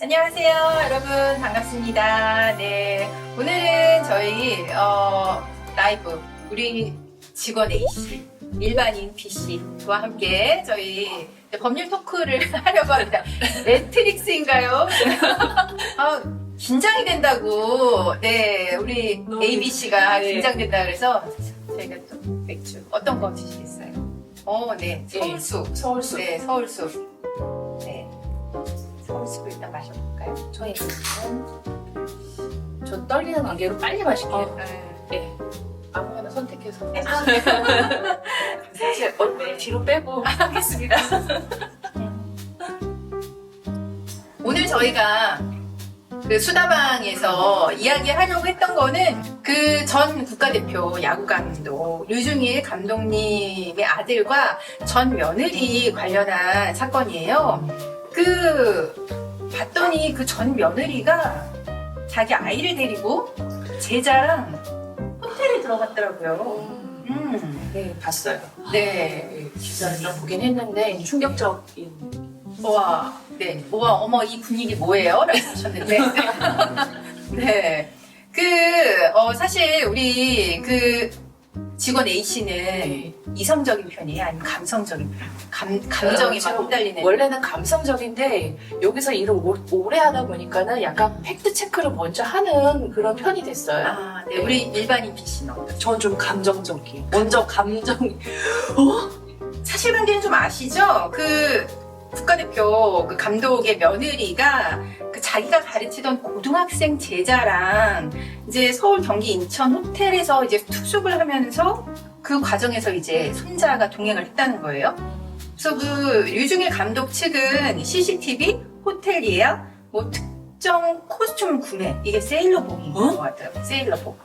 안녕하세요, 여러분. 반갑습니다. 네. 오늘은 저희, 라이브, 우리 직원 A씨, 일반인 B씨와 함께 저희 법률 토크를 하려고 합니다. 매트릭스인가요? 긴장이 된다고. 네, 우리 ABC가 긴장된다 그래서 저희가 또 맥주, 어떤 거 드시겠어요? 네. 서울숲. 서울숲. 네, 서울숲. 네. 서울숲을 일단 마셔볼까요? 저희는 저 떨리는 관계로 빨리 마실게요. 네. 아무거나 선택해서. 네. 사실 뒤로 빼고 하겠습니다. 오늘 저희가 그 수다방에서 이야기하려고 했던 거는 그 전 국가대표 야구 감독 류중일 감독님의 아들과 전 며느리 관련한 사건이에요. 봤더니 그 전 며느리가 자기 아이를 데리고 제자랑 호텔에 들어갔더라고요. 네, 봤어요. 네. 기사를 좀 보긴 했는데 충격적인. 와, 네. 우와, 어머, 이 분위기 뭐예요? 라고 하셨는데. 네. 사실 우리 직원 A씨는 이성적인 편이에요? 아니면 감성적인 편? 감정이 막 휘달리는? 원래는 감성적인데 여기서 일을 오래 하다 보니까는 약간 팩트 체크를 먼저 하는 그런 편이 됐어요. 아, 네. 우리 일반인 B씨는 어떠세요? 저는 좀 감정적이에요. 먼저 감정이. 사실관계는 좀 아시죠? 국가대표 감독의 며느리가 자기가 가르치던 고등학생 제자랑 이제 서울, 경기, 인천 호텔에서 이제 투숙을 하면서 그 과정에서 이제 손자가 동행을 했다는 거예요. 그래서 류중일 감독 측은 CCTV, 호텔 예약, 뭐 특정 코스튬 구매, 이게 세일러복인 것 같아요. 세일러복.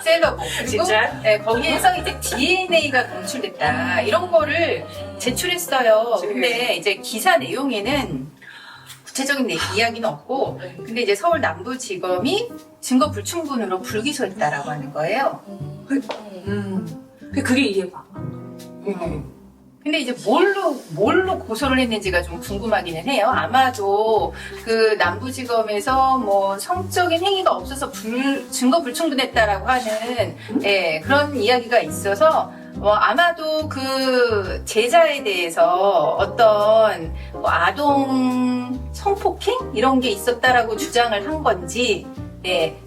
세일러복. 그리고 진짜? 네, 거기에서 이제 DNA가 검출됐다. 이런 거를 제출했어요. 근데 이제 기사 내용에는 구체적인 이야기는 없고, 근데 이제 서울 남부지검이 증거 불충분으로 불기소했다라고 하는 거예요. 그게 이해가. 근데 이제 뭘로 고소를 했는지가 좀 궁금하기는 해요. 아마도 남부지검에서 뭐 성적인 행위가 없어서 증거 불충분했다라고 하는 그런 이야기가 있어서 아마도 제자에 대해서 어떤 아동 성폭행 이런 게 있었다라고 주장을 한 건지,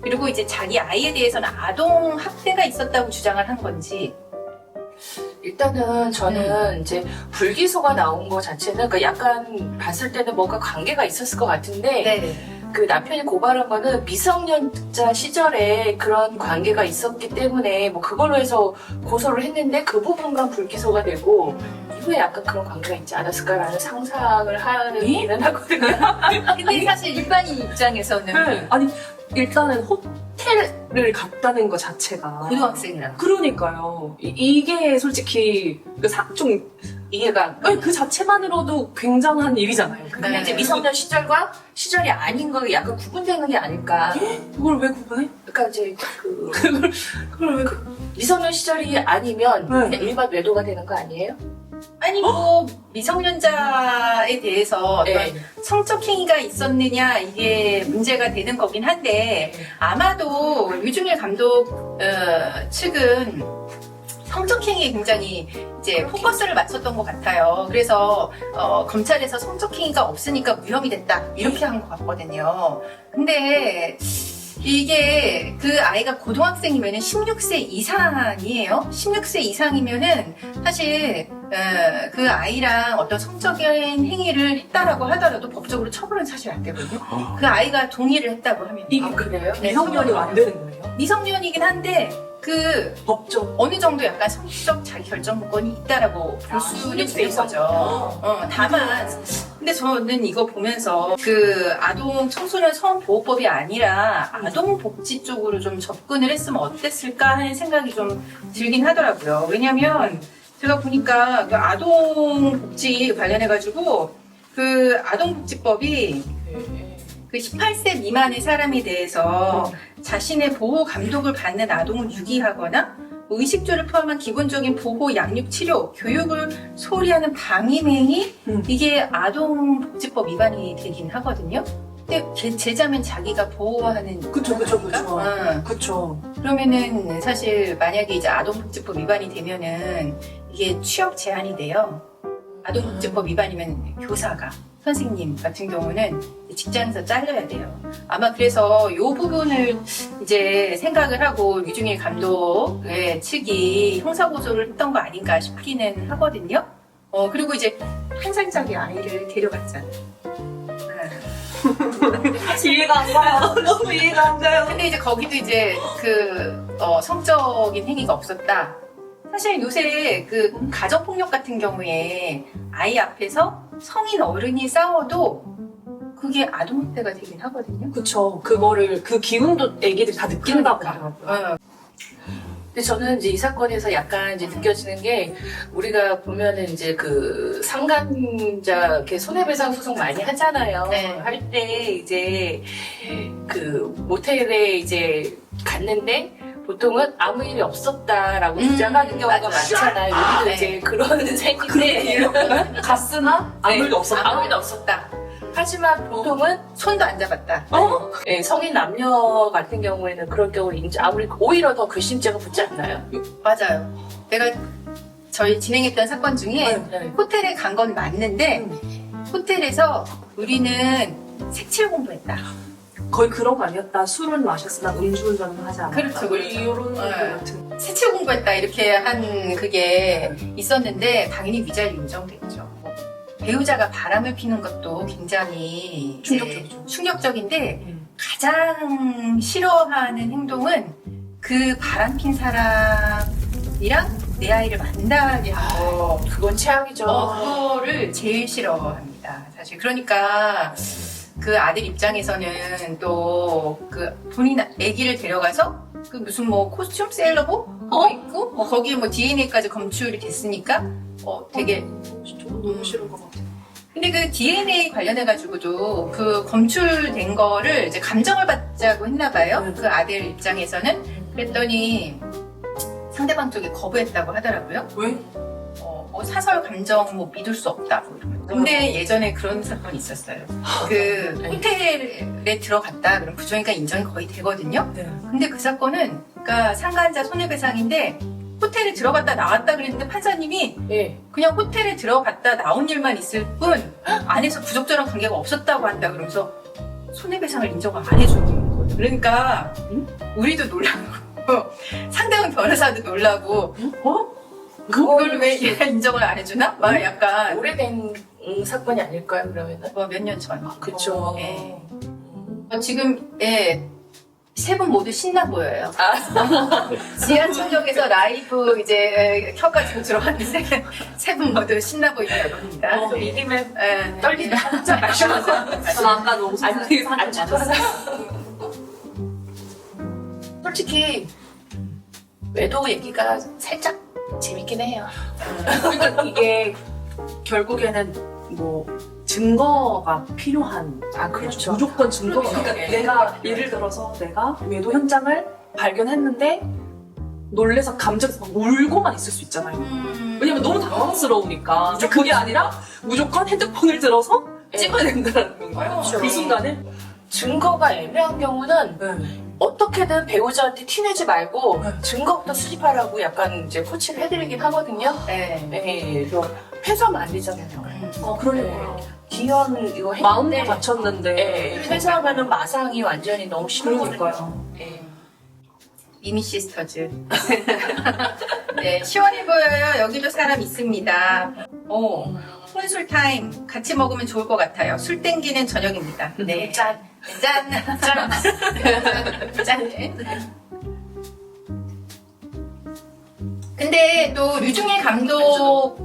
그리고 이제 자기 아이에 대해서는 아동 학대가 있었다고 주장을 한 건지. 일단은 저는 이제 불기소가 나온 거 자체는 약간 봤을 때는 뭔가 관계가 있었을 것 같은데 그 남편이 고발한 거는 미성년자 시절에 그런 관계가 있었기 때문에 뭐 그걸로 해서 고소를 했는데 그 부분만 불기소가 되고 이후에 약간 그런 관계가 있지 않았을까라는 상상을 하기는 하거든요. 근데 사실 일반인 입장에서는 아니 일단은 호텔을 갔다는 것 자체가 고등학생이랑 그러니까요. 이게 솔직히 좀 이해가 그 자체만으로도 굉장한 일이잖아요. 근데 이제 미성년 시절이 아닌 거 약간 구분되는 게 아닐까. 그걸 왜 구분해? 그러니까 이제 그걸 왜 미성년 시절이 아니면 그냥 일반 외도가 되는 거 아니에요? 아니 미성년자에 대해서 어떤 성적 행위가 있었느냐 이게 문제가 되는 거긴 한데 아마도 류중일 감독 측은 성적 행위에 굉장히 이제 포커스를 맞췄던 것 같아요. 그래서 검찰에서 성적 행위가 없으니까 무혐의 됐다 이렇게 한 것 같거든요. 근데 이게 아이가 고등학생이면은 16세 이상이에요. 16세 이상이면은 사실 아이랑 어떤 성적인 행위를 했다라고 하더라도 법적으로 처벌은 사실 안 되거든요. 아이가 동의를 했다고 하면. 이게 그래요? 미성년이 안 되는 거예요? 미성년이긴 한데 법적 어느 정도 약간 성적 자기 결정권이 있다라고 볼 수는 있는 거죠. 다만 근데 저는 이거 보면서 아동 청소년 성보호법이 아니라 아동복지 쪽으로 좀 접근을 했으면 어땠을까 하는 생각이 좀 들긴 하더라고요. 왜냐면 제가 보니까 아동복지 관련해가지고 아동복지법이 18세 미만의 사람에 대해서 자신의 보호 감독을 받는 아동을 유기하거나 의식주를 포함한 기본적인 보호, 양육, 치료, 교육을 소홀히 하는 방임행위 이게 아동복지법 위반이 되긴 하거든요. 근데 제자면 자기가 보호하는 그쵸. 그쵸. 그러면은 사실 만약에 이제 아동복지법 위반이 되면은 이게 취업 제한이 돼요. 아동복지법 위반이면 교사가 선생님 같은 경우는 직장에서 잘려야 돼요. 아마 그래서 이 부분을 이제 생각을 하고 류중일 감독의 측이 형사고소를 했던 거 아닌가 싶기는 하거든요. 그리고 이제 1살짜리 아이를 데려갔잖아요. 이해가 안 가요. 너무 이해가 안 가요. 근데 이제 거기도 이제 성적인 행위가 없었다. 사실 요새 가정폭력 같은 경우에 아이 앞에서 성인 어른이 싸워도 그게 아동학대가 되긴 하거든요. 그쵸. 그 기운도 애기들이 다 느낀다고 그러니까. 하더라고요. 근데 저는 이제 이 사건에서 약간 이제 느껴지는 게 우리가 보면은 이제 그 상간자 이렇게 손해배상 소송 많이 하잖아요. 네. 할 때 이제 그 모텔에 이제 갔는데 보통은 아무 일이 없었다라고 주장하는 경우가 맞아. 많잖아요. 우리도 네. 이제 그런 셈인데 갔으나 아무 일도 없었다. 아무 일도 없었다. 하지만 보통은 손도 안 잡았다. 예, 성인 남녀 같은 경우에는 그런 경우를 아무리 오히려 더 괘씸죄가 붙지 않나요? 맞아요. 내가 저희 진행했던 사건 중에 네. 호텔에 간 건 맞는데 호텔에서 우리는 색칠 공부했다. 거의 그런 거 아니었다. 술은 마셨으나 음주운전은 하지 않았다. 그렇죠, 그렇죠. 이런 거 네. 같은. 색칠 공부했다 이렇게 한 그게 있었는데 당연히 위자료 인정됐죠. 배우자가 바람을 피는 것도 굉장히 충격적이죠. 충격적인데 가장 싫어하는 행동은 그 바람 핀 사람이랑 내 아이를 만나게 하는 거. 그건 최악이죠. 그거를 제일 싫어합니다. 사실 그러니까 그 아들 입장에서는 또 그 본인 아기를 데려가서 그 무슨 뭐 코스튬 세일러복 입고 뭐 거기 뭐 DNA까지 검출이 됐으니까 되게 진짜 너무 싫은 것 같아. 근데 그 DNA 관련해가지고도 그 검출된 거를 이제 감정을 받자고 했나 봐요. 그 아들 입장에서는. 그랬더니 상대방 쪽에 거부했다고 하더라고요. 왜? 사설 감정 뭐 믿을 수 없다. 뭐 이러면서. 근데 예전에 그런 사건이 있었어요. 그 호텔에 들어갔다. 그럼 부정이가 인정이 거의 되거든요. 네. 근데 그 사건은 그러니까 상간자 손해배상인데 호텔에 들어갔다 나왔다 그랬는데 판사님이 예. 그냥 호텔에 들어갔다 나온 일만 있을 뿐 안에서 부적절한 관계가 없었다고 한다 그러면서 손해배상을 인정 안 해주는 거예요. 그러니까 우리도 놀라고 상대방 변호사도 놀라고 그걸 왜 얘가 인정을 안 해주나? 막 약간 오래된 사건이 아닐까요, 그러면은? 몇 년 전. 그쵸. 예. 지금 세 분 모두 신나 보여요. 지하철역에서 라이브 이제 켜가지고 들어왔는데 세 분 모두 신나 보이는 겁니다. 이 김에 예. 떨리다. 한잔 마시면서. 전 아까 너무 안주 솔직히 외도 얘기가 살짝 재밌긴 해요. 그러니까 이게 결국에는 뭐 증거가 필요한. 그렇죠. 무조건 증거가. 그러니까 네. 내가 예를 들어서 내가 외도 현장을 발견했는데 놀래서 감정에서 막 울고만 있을 수 있잖아요. 왜냐면 너무 당황스러우니까. 근데 그게 아니라 무조건 핸드폰을 들어서 찍어야 된다는 거예요. 그렇죠. 그 순간에. 증거가 애매한 경우는 어떻게든 배우자한테 티내지 말고 증거부터 수집하라고 약간 이제 코치를 해드리긴 하거든요. 네. 네, 그래서 회수하면 안 되잖아요. 그러니까요. 기현 이거 마음도 했는데 다쳤는데. 회수하면은 마상이 완전히 너무 심해지니까요. 그러니까요. 네. 미미 시스터즈. 네, 시원해 보여요. 여기도 사람 있습니다. 혼술 타임 같이 먹으면 좋을 것 같아요. 술 땡기는 저녁입니다. 네, 짠. 짠, 짠, 짠. 근데 또 류중일 감독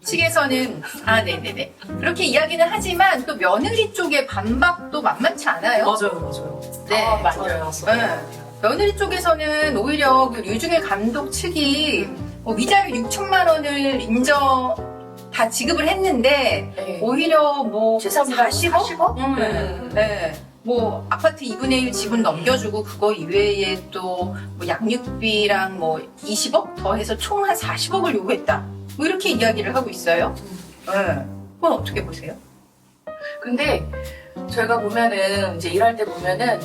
측에서는 네네네 그렇게 이야기는 하지만 또 며느리 쪽의 반박도 만만치 않아요. 맞아요. 네, 맞아요. 며느리 쪽에서는 오히려 그 류중일 감독 측이 위자료 6천만 원을 다 지급을 했는데 네. 오히려 뭐 재산보다 40억? 40억? 네. 뭐 아파트 2분의 1 지분 넘겨주고 그거 이외에 또 뭐 양육비랑 뭐 20억 더해서 총 한 40억을 요구했다. 뭐 이렇게 이야기를 하고 있어요. 그건 어떻게 보세요? 근데 저희가 보면은 이제 일할 때 보면은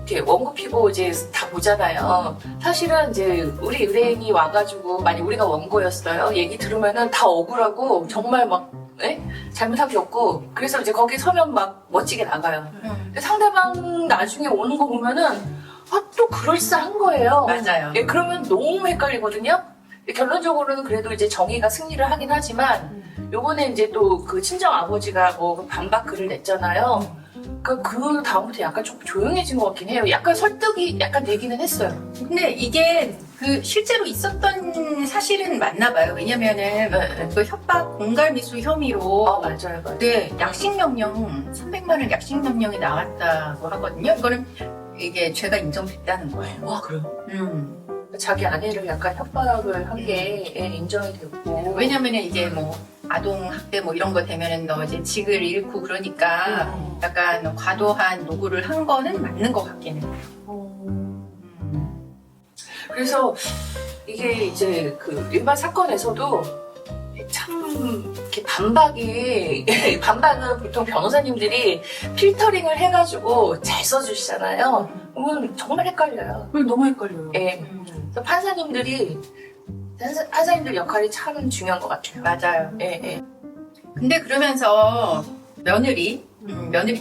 이렇게 원고 피고 이제 다 보잖아요. 사실은 이제 우리 의뢰인이 와가지고 만약 우리가 원고였어요. 얘기 들으면은 다 억울하고 정말 막 잘못한 게 없고 그래서 이제 거기 서면 막 멋지게 나가요. 근데 상대방 나중에 오는 거 보면은 또 그럴싸한 거예요. 맞아요. 예, 그러면 너무 헷갈리거든요. 결론적으로는 그래도 이제 정의가 승리를 하긴 하지만 요번에 이제 또 그 친정 아버지가 뭐 반박 글을 냈잖아요. 그 다음부터 약간 좀 조용해진 것 같긴 해요. 약간 설득이 약간 되기는 했어요. 근데 이게 그 실제로 있었던 사실은 맞나 봐요. 왜냐면은 그 협박 공갈미수 혐의로 맞아요. 네, 약식명령 300만 원 약식명령이 나왔다고 하거든요. 이거는 이게 죄가 인정됐다는 거예요. 와, 그래요? 자기 아내를 약간 협박을 한 게 인정이 됐고. 왜냐면은 이제 뭐 아동 학대 뭐 이런 거 되면은 너 이제 직을 잃고 그러니까 약간 과도한 요구를 한 거는 맞는 것 같기는 해요. 그래서 이게 이제 그 일반 사건에서도 참 이렇게 반박은 보통 변호사님들이 필터링을 해가지고 잘 써주시잖아요. 그러면 정말 헷갈려요. 너무 헷갈려요. 예. 그래서 판사님들 역할이 참 중요한 것 같아요. 맞아요. 예. 근데 그러면서 며느리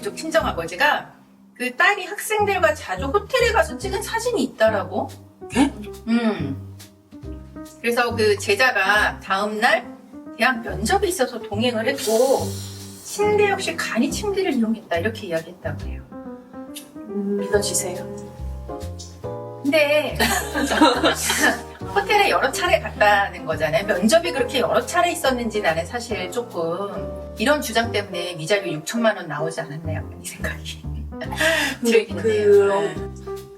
쪽 친정 아버지가 그 딸이 학생들과 자주 호텔에 가서 찍은 사진이 있다라고. 예? 그래서 그 제자가 다음날 대학 면접이 있어서 동행을 했고 침대 역시 간이 침대를 이용했다 이렇게 이야기했다고 해요. 믿어지세요? 근데 호텔에 여러 차례 갔다는 거잖아요. 면접이 그렇게 여러 차례 있었는지 나는 사실 조금 이런 주장 때문에 위자료 6천만 원 나오지 않았나 약간 이 생각이 근데 들긴 그런 해요.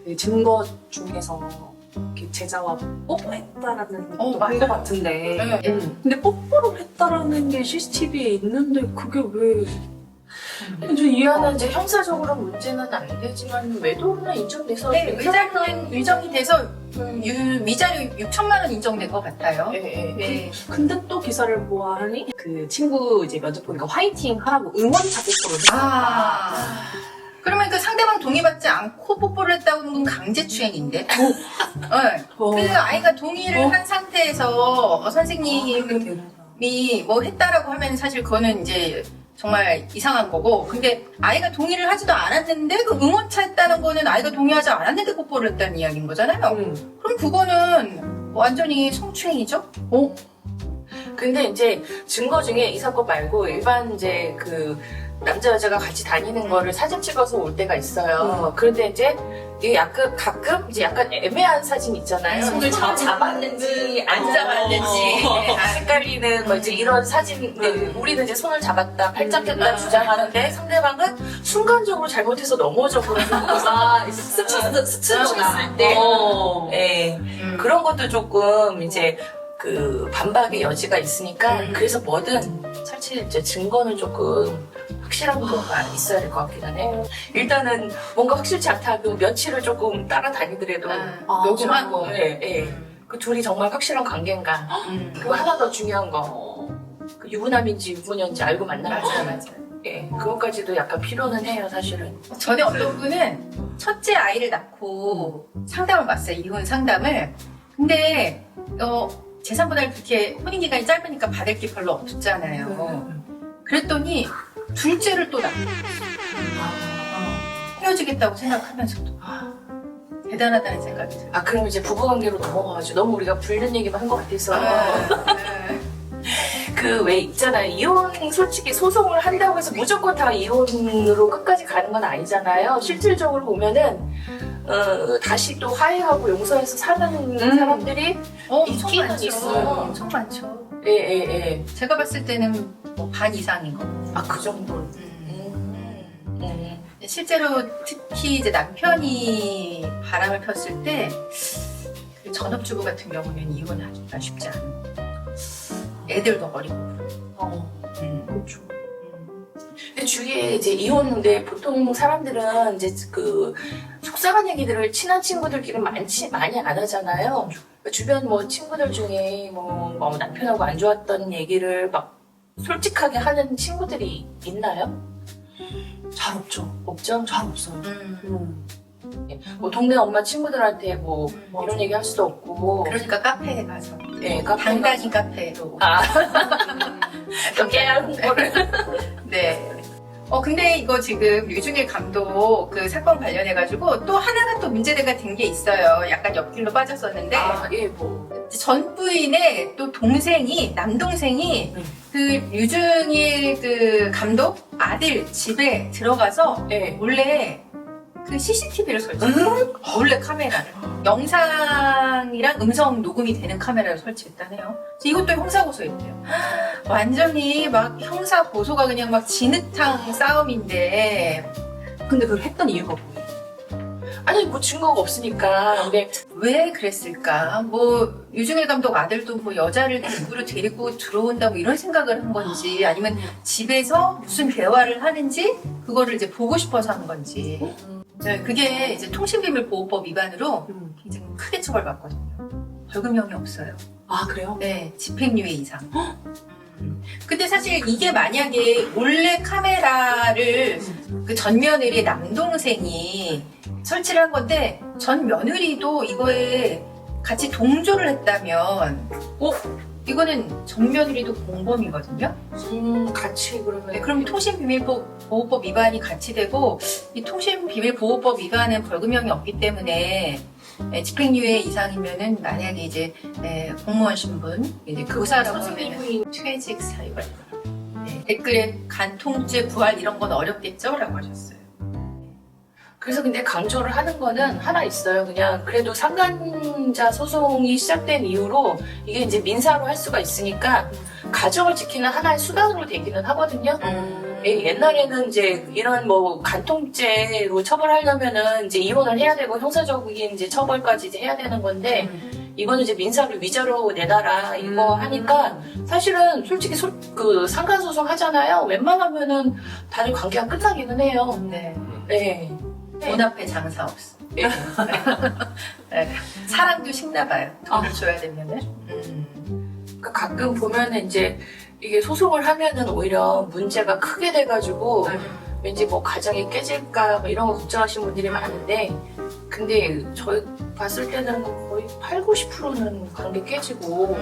그 증거 중에서 이렇게 제자와 뽀뽀했다라는 것도 맞아요. 본것 같은데 네. 근데 뽀뽀를 했다라는 게 CCTV에 있는데 그게 왜 좀 이해가 이거는 이제 형사적으로 문제는 안 되지만 외도는 인정돼서 네, 위자료는 인정이 돼서 위자료 6천만 원 인정된 것 같아요. 네. 근데 또 기사를 보아하니 그 친구 이제 면접 보니까 화이팅 하라고 응원차 뽀뽀를 그러면 그 상대방 동의받지 않고 뽀뽀를 했다고 하면 강제추행인데? 네. 그 아이가 동의를 한 상태에서 선생님이 뭐 했다라고 하면 사실 그거는 이제 정말 이상한 거고, 근데 아이가 동의를 하지도 않았는데 그 응원차 했다는 거는 아이가 동의하지 않았는데 뽀뽀를 했다는 이야기인 거잖아요. 그럼 그거는 완전히 성추행이죠? 근데 이제 증거 중에 이 사건 말고 일반 이제 그 남자 여자가 같이 다니는 거를 사진 찍어서 올 때가 있어요. 그런데 이제 이게 가끔 이제 약간 애매한 사진 있잖아요. 손을 잡았는지 안 잡았는지 헷갈리는 뭐 이제 이런 사진. 우리는 이제 손을 잡았다, 팔짱 꼈다 주장하는데 상대방은 순간적으로 잘못해서 넘어져버리고 스쳤을 때 그런 것도 조금 이제 그 반박의 여지가 있으니까 그래서 뭐든 사실 이제 증거는 조금 확실한 거가 있어야 될 것 같기는 해요. 일단은 뭔가 확실치 않다. 그 며칠을 조금 따라다니더라도 녹음하고. 그 둘이 정말 확실한 관계인가. 그리고 하나 더 중요한 거. 그 유부남인지 유부녀인지 알고 만나는 거. 맞아요. 그것까지도 약간 필요는 해요, 사실은. 전에 어떤 분은 첫째 아이를 낳고 상담을 봤어요. 이혼 상담을. 근데 재산분할 그렇게 혼인기간이 짧으니까 받을 게 별로 없잖아요. 그랬더니 둘째를 또 낳고 헤어지겠다고 생각하면서도 대단하다는 생각이 들어요. 그럼 이제 부부관계로 넘어가가지고 너무 우리가 불륜 얘기만 한 것 같아서 그 왜 있잖아요. 이혼 솔직히 소송을 한다고 해서 무조건 다 이혼으로 끝까지 가는 건 아니잖아요. 실질적으로 보면은 다시 또 화해하고 용서해서 사는 사람들이 있기는 있어요. 엄청 많죠. 예. 제가 봤을 때는 뭐 반 이상인 거. 그 정도. 실제로 특히 이제 남편이 바람을 폈을 때 그 전업주부 같은 경우는 이혼하기가 쉽지 않아요. 애들도 어리고. 그렇죠. 근데 주위에 이제 이혼인데 보통 사람들은 이제 그 속상한 얘기들을 친한 친구들끼리 많이 안 하잖아요. 주변 뭐 친구들 중에 뭐 남편하고 안 좋았던 얘기를 막 솔직하게 하는 친구들이 있나요? 잘 없죠. 없죠? 잘 없어요. 뭐 동네 엄마 친구들한테 뭐 맞아. 이런 얘기 할 수도 없고. 그러니까 카페에 가서 네, 카페 당당히 카페로. 아, 또 깨알 홍보를. 네. 근데 이거 지금 유중일 감독 그 사건 관련해가지고 또 하나가 또 문제가 된 게 있어요. 약간 옆길로 빠졌었는데. 예, 뭐. 전 부인의 또 동생이, 남동생이 그 유중일 그 감독 아들 집에 들어가서 예. 몰래 그 CCTV를 설치했어요. 몰래 카메라를. 영상이랑 음성 녹음이 되는 카메라를 설치했다네요. 이것도 형사고소였대요. 완전히 막 형사고소가 그냥 막 진흙탕 싸움인데. 근데 그걸 했던 이유가 뭐예요? 아니, 뭐 증거가 없으니까. 근데 왜 그랬을까? 뭐 유중일 감독 아들도 뭐 여자를 일부러 데리고 들어온다 뭐 이런 생각을 한 건지 아니면 집에서 무슨 대화를 하는지 그거를 이제 보고 싶어서 한 건지. 네, 그게 이제 통신비밀보호법 위반으로 굉장히 크게 처벌받거든요. 벌금형이 없어요. 아, 그래요? 네, 집행유예 이상. 근데 사실 이게 만약에 몰래 카메라를 그 전 며느리의 남동생이 설치를 한 건데 전 며느리도 이거에 같이 동조를 했다면 이거는 전 며느리도 공범이거든요. 같이 그러면. 네, 그럼 통신비밀보호법 위반이 같이 되고 이 통신비밀보호법 위반은 벌금형이 없기 때문에 집행유예 이상이면은 만약에 이제 공무원 신분 이제 교사라고 하면 퇴직 사유가 있고요. 네, 댓글에 간통죄 부활 이런 건 어렵겠죠라고 하셨어요. 그래서 근데 강조를 하는 거는 하나 있어요. 그냥 그래도 상간자 소송이 시작된 이후로 이게 이제 민사로 할 수가 있으니까 가정을 지키는 하나의 수단으로 되기는 하거든요. 옛날에는 이제 이런 뭐 간통죄로 처벌하려면은 이제 이혼을 해야 되고 형사적인 이제 처벌까지 이제 해야 되는 건데 이거는 이제 민사를 위자료 내놔라 이거 하니까 사실은 솔직히 그 상간소송 하잖아요. 웬만하면은 다들 관계가 끝나기는 해요. 네. 네. 돈 앞에 장사 없어. 네. 네. 사랑도 식나 봐요. 돈을 줘야 되면은. 그러니까 가끔 보면은 이제 이게 소송을 하면은 오히려 문제가 크게 돼가지고 왠지 뭐 가정이 깨질까 뭐 이런 거 걱정하시는 분들이 많은데 근데 저희 봤을 때는 거의 80~90%는 관계 깨지고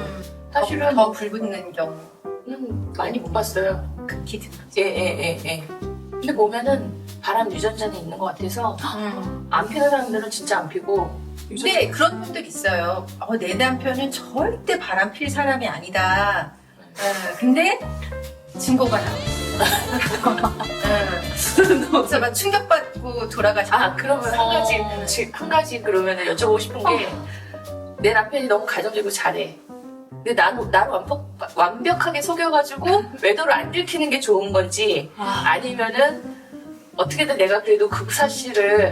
사실은 더 불붙는 경우 많이 못 봤어요. 극히 드물죠. 예. 근데 보면은 바람 유전자는 있는 것 같아서 안 피는 사람들은 진짜 안 피고 근데 그런 분들 있어요. 내 남편은 절대 바람 필 사람이 아니다. 근데 증거가 나오고. 그래서 막 충격받고 돌아가시는. 그러면 한 가지 그러면 여쭤보고 싶은 게 내 남편이 너무 가정적이고 잘해. 근데 나를 완벽하게 속여가지고 외도를 안 들키는 게 좋은 건지 아니면은 어떻게든 내가 그래도 그 사실을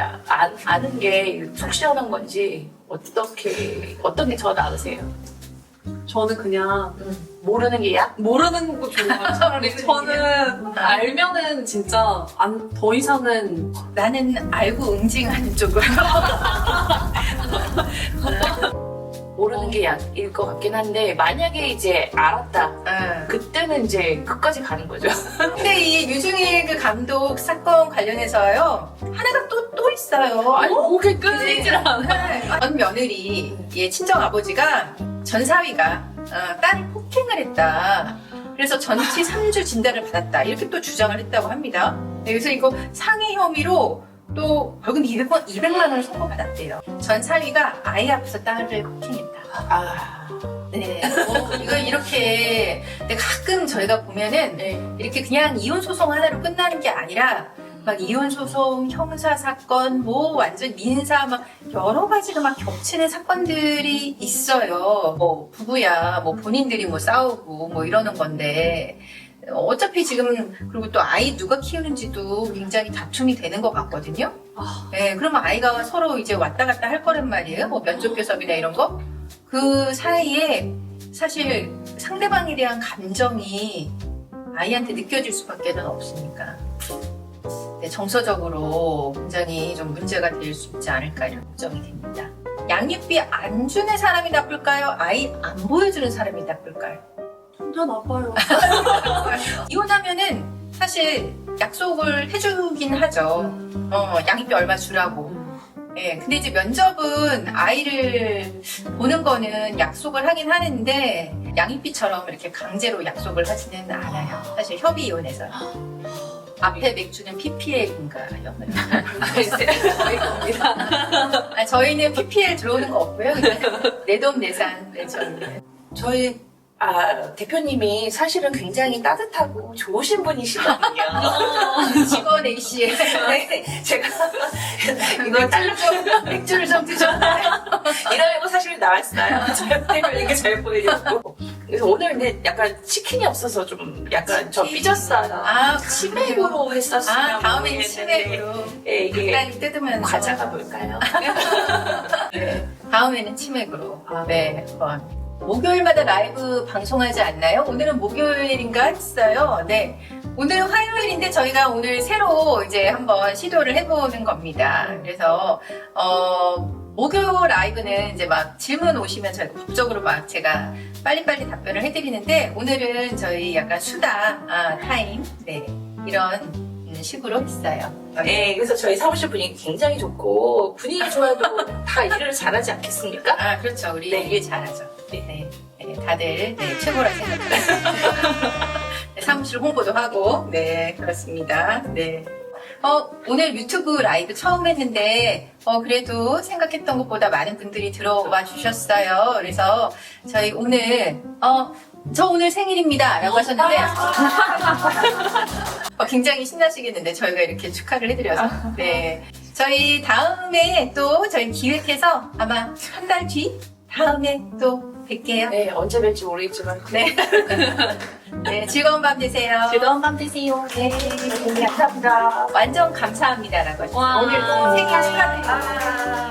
아는 게 속 시원한 건지 어떤 게 더 나으세요? 저는 그냥 모르는 게 약? 모르는 거 좋아요. 차라리 저는 알면은 진짜 더 이상은 나는 알고 응징하는 쪽으로. 모르는 게 약일 것 같긴 한데 만약에 이제 알았다 그때는 이제 끝까지 가는 거죠. 근데 이 유중일 그 감독 사건 관련해서요 하나가 또 있어요. 아니 목에 끊이질 않아. 전 며느리 친정 아버지가 전 사위가 딸을 폭행을 했다. 그래서 전치 3주 진단을 받았다. 이렇게 또 주장을 했다고 합니다. 네, 그래서 이거 상해 혐의로 또 벌금 200만 원을 선고받았대요. 전 사위가 아이 앞에서 딸을 폭행했다. 네. 이거 이렇게 근데 가끔 저희가 보면은 이렇게 그냥 이혼 소송 하나로 끝나는 게 아니라 막 이혼 소송, 형사 사건, 뭐 완전 민사 막 여러 가지가 막 겹치는 사건들이 있어요. 뭐 부부야, 뭐 본인들이 뭐 싸우고 뭐 이러는 건데. 어차피 지금 그리고 또 아이 누가 키우는지도 굉장히 다툼이 되는 것 같거든요. 네, 그러면 아이가 서로 이제 왔다 갔다 할 거란 말이에요. 뭐 면접 교섭이나 이런 거. 그 사이에 사실 상대방에 대한 감정이 아이한테 느껴질 수밖에는 없으니까. 정서적으로 굉장히 좀 문제가 될 수 있지 않을까 이런 걱정이 됩니다. 양육비 안 주는 사람이 나쁠까요? 아이 안 보여주는 사람이 나쁠까요? 다 나빠요. 이혼하면은 사실 약속을 해주긴 하죠. 양육비 얼마 주라고. 예, 근데 이제 면접은 아이를 보는 거는 약속을 하긴 하는데 양육비처럼 이렇게 강제로 약속을 하지는 않아요. 사실 협의 이혼에서. 앞에 맥주는 PPL인가요? 저희는 PPL 들어오는 거 없고요. 내 돈 내산. 네, 저희는. 저희 대표님이 사실은 굉장히 따뜻하고 좋으신 분이시거든요. 직원 A씨. 네, 제가 이거 맥주를 좀 드셨나요? 이러려고 사실 나왔어요. 대표님께 잘 보이려고. 그래서 오늘 근데 약간 치킨이 없어서 좀 약간 저 삐졌어요. 치맥으로 했었어요. 다음엔 치맥으로. 네, 이게 간단히 뜯으면 과자가 뭘까요? 네, 다음에는 치맥으로. 네, 한번. 목요일마다 라이브 방송하지 않나요? 오늘은 목요일인가 했어요. 네. 오늘은 화요일인데 저희가 오늘 새로 이제 한번 시도를 해보는 겁니다. 그래서, 목요 라이브는 이제 막 질문 오시면 저희가 법적으로 막 제가 빨리빨리 답변을 해드리는데 오늘은 저희 약간 수다, 타임, 네. 이런 식으로 했어요. 네, 그래서 저희 사무실 분위기 굉장히 좋고 분위기 좋아도 다 일을 잘하지 않겠습니까? 그렇죠. 우리 네. 일 잘하죠. 네. 네, 다들 최고라 생각합니다. 네, 사무실 홍보도 하고, 네, 그렇습니다. 네. 오늘 유튜브 라이브 처음 했는데, 그래도 생각했던 것보다 많은 분들이 들어와 주셨어요. 그래서 저희 오늘, 저 오늘 생일입니다. 라고 하셨는데, 굉장히 신나시겠는데, 저희가 이렇게 축하를 해드려서. 네. 저희 다음에 또 저희 기획해서 아마 한 달 뒤? 다음에 또 뵐게요. 네, 언제 뵐지 모르겠지만. 네. 네, 즐거운 밤 되세요. 즐거운 밤 되세요. 네, 감사합니다. 완전 감사합니다라고 하셨어요. 와. 오늘 또 생일 축하드립니다.